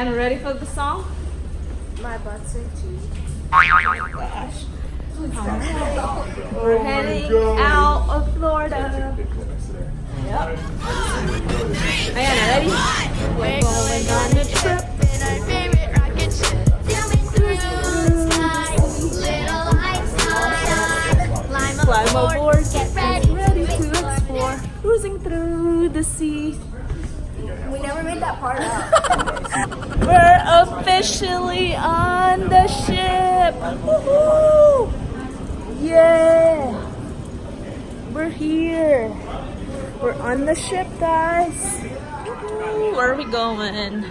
Diana, ready for the song? My butt's itchy. Oh my gosh. We're heading out of Florida. Yep. Diana, ready? We're going on a trip. In our favorite rocket ship. Sailing through the sky. Little lights on. Climb aboard, Get ready to explore. Cruising through the sea. We never made that part up. We're officially on the ship. Woohoo! Yeah! We're here. We're on the ship, guys. Woohoo! Where are we going?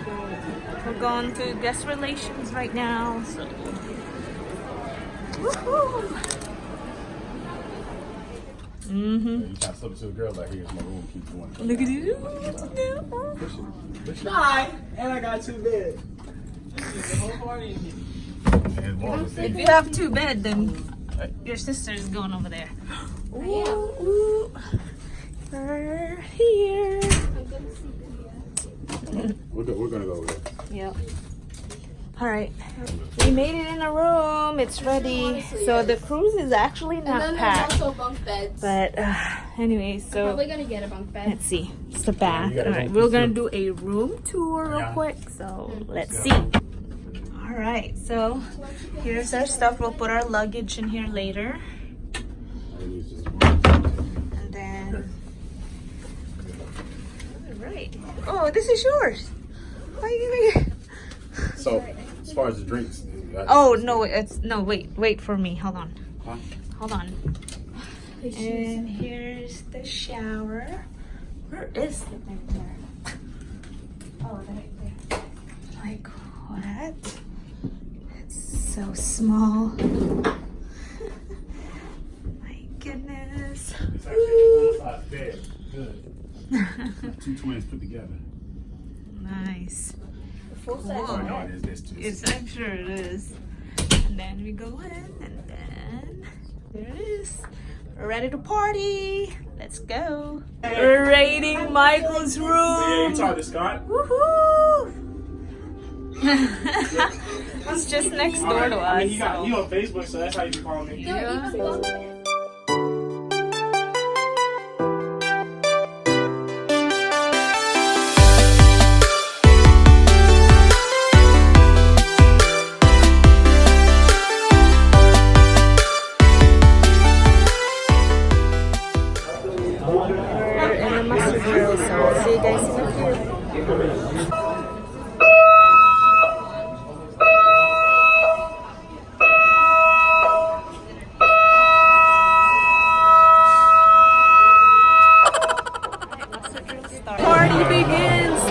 We're going to guest relations right now. So. Woohoo! You can't slip it to a girl like, here's my room, keep going. Look at you. Hi, and I got 2 beds. The whole party in here. And more of the If you have 2 beds, then your sister is going over there. Ooh, ooh. We're here. We're gonna go over there. Yep. All right. We made it in a room. It's ready. So the cruise is actually And not then there's packed. also bunk beds. But anyway, so Probably gonna get a bunk bed. let's see. It's the bath. you got All a right, bunk we're gonna too. do a room tour real Yeah. quick. So let's see. All right. So here's our stuff. We'll put our luggage in here later. And then, all right. Oh, this is yours. Why are you giving it? So, as far as the drinks. Oh no, wait for me. Hold on. Huh? Hold on. And here's the shower. Where is the thing there? Oh, right there. Like what? It's so small. My goodness. It's actually a full-size bed. Good. 2 twins put together. Nice. Full size. Oh, no, it is this too. I'm sure it is. And then we go in, and then there it is. We're ready to party. Let's go. We're raiding Michael's Yeah, room. you talk to Scott. Woohoo! He's just next door to I us. mean, you on Facebook, so that's how you be calling me. Yeah. We're in the mustard grill, so I'll see you guys in a few. Party begins.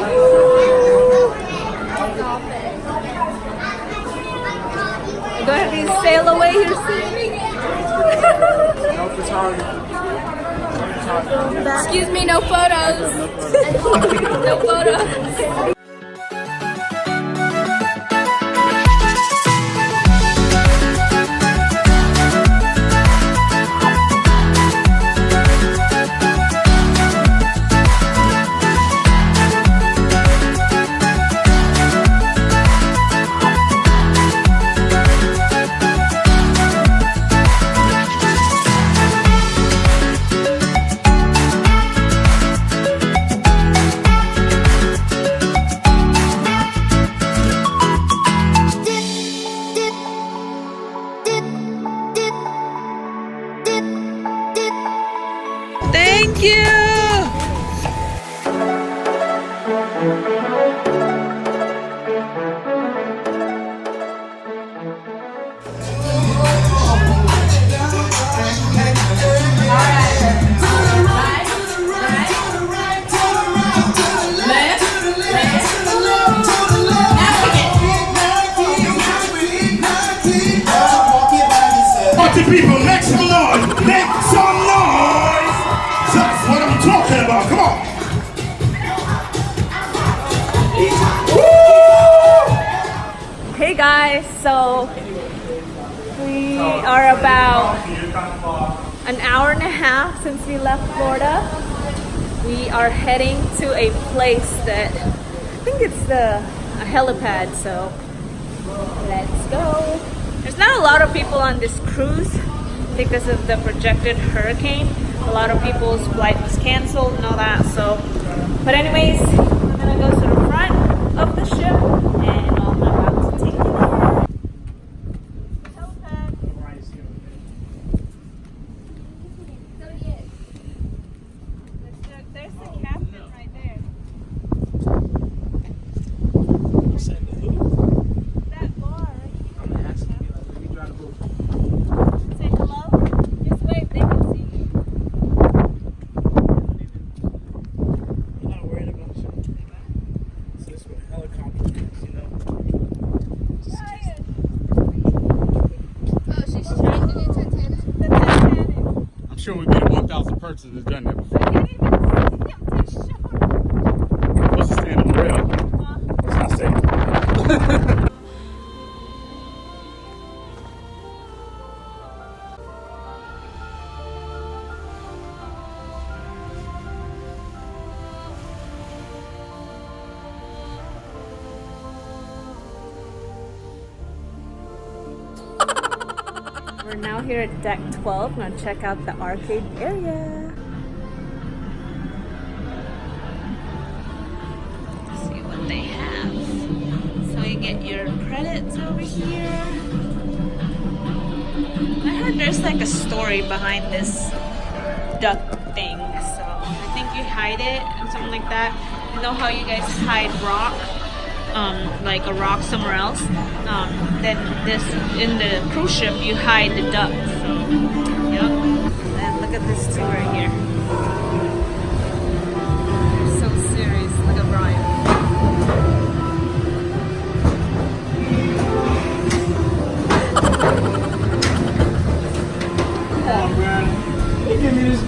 Go ahead and sail away here soon. No photography. Excuse me, no photos. No photos. Thank you. Party people, make some noise! Make some noise! That's what I'm talking about. Come on! Hey guys, so we are about an hour and a half since we left Florida. We are heading to a place that I think it's the a helipad, so let's go. There's not a lot of people on this cruise because of the projected hurricane. A lot of people's flight was canceled and all that, so. But anyways, I'm gonna go to the front of the ship and I'm about to take it in. Helipad. There's the captain right there. That bar right here. Say hello. Just wave, they can see you. I'm not worried about shit. It's just with helicopters, you know. Oh, she's changing it to Titanic. The Titanic. I'm sure we've been 1,000 persons that's done that before. I can't even see him to show. Supposed to stand on the rail. That's not safe. We're now here at deck 12. We're gonna check out the arcade area. See what they have. So you get your credits over here. I heard there's like a story behind this duck thing. So I think you hide it and something like that. You know how you guys hide rock? Like a rock somewhere else, then this in the cruise ship you hide the ducks. So, yep. And look at this two right here. They're so serious. Look at Brian. Come on, man. They give me this.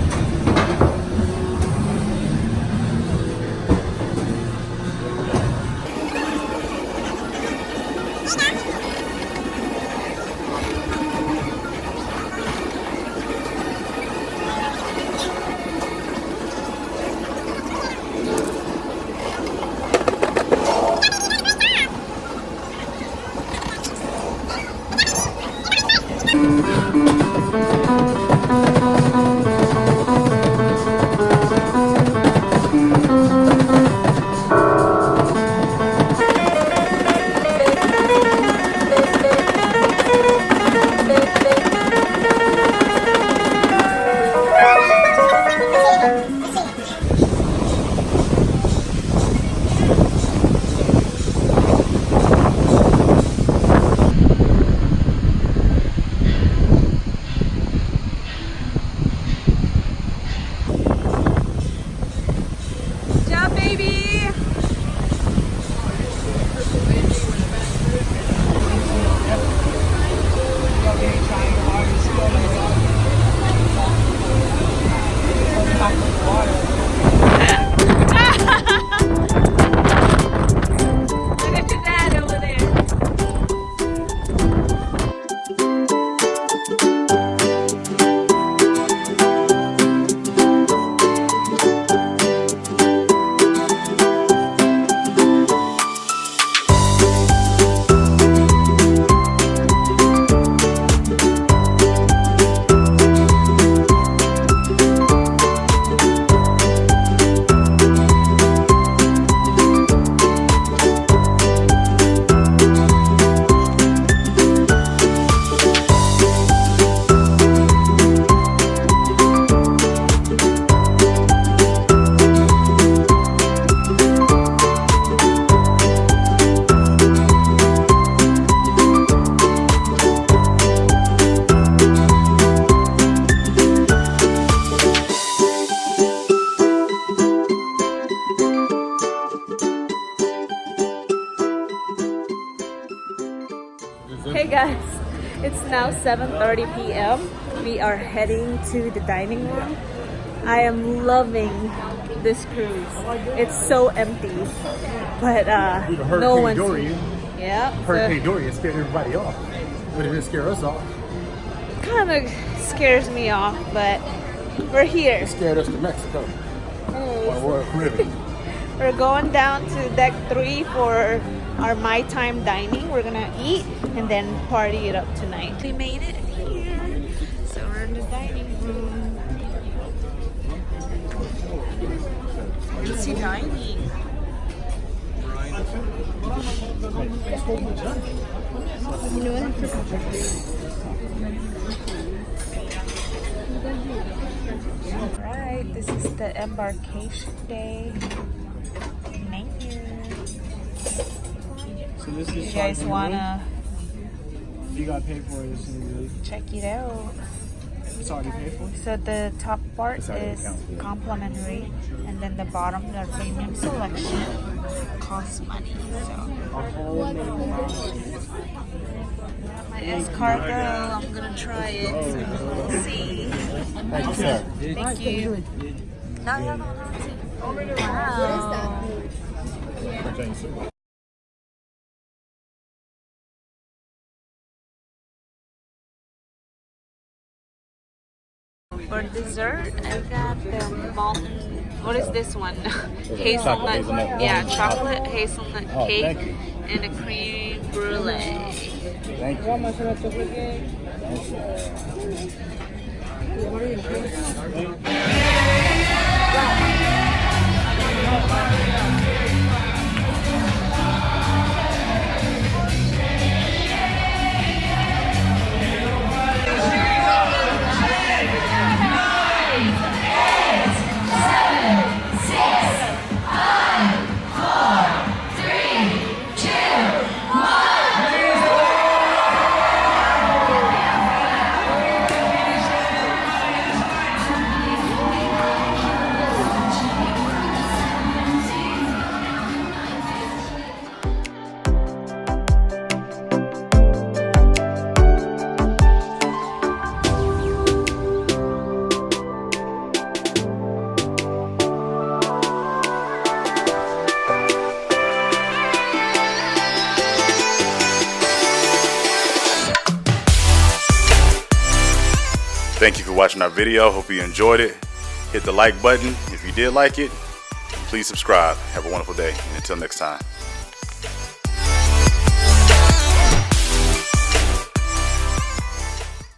Hey guys, it's now 7:30 p.m. We are heading to the dining room. I am loving this cruise. It's so empty, but no one's. Dorian. Yeah. Hurricane Dorian scared everybody off. But it didn't scare us off. Kind of scares me off, but we're here. It scared us to Mexico. Anyways, Or Royal Caribbean. we're going down to deck 3 for our my time dining. We're gonna eat and then party it up tonight. We made it here, so we're in the dining room. Fancy dining. You know what? Alright, this is the embarkation day menu. So this is You guys wanna You got paid for it as soon as you leave. check it out? It's already paid for? So the top part is complimentary, and then the bottom, the premium selection, costs money. So A whole name. my escargot, I'm gonna try it. So we'll see. Thank you, sir. Thank you. No. Wow. For dessert, I got the malted. What is this one? Hazelnut. Yeah, chocolate hazelnut cake thank you. and a cream brulee. Thank you. Thank you for watching our video. Hope you enjoyed it. Hit the like button if you did like it. Please subscribe. Have a wonderful day. And until next time.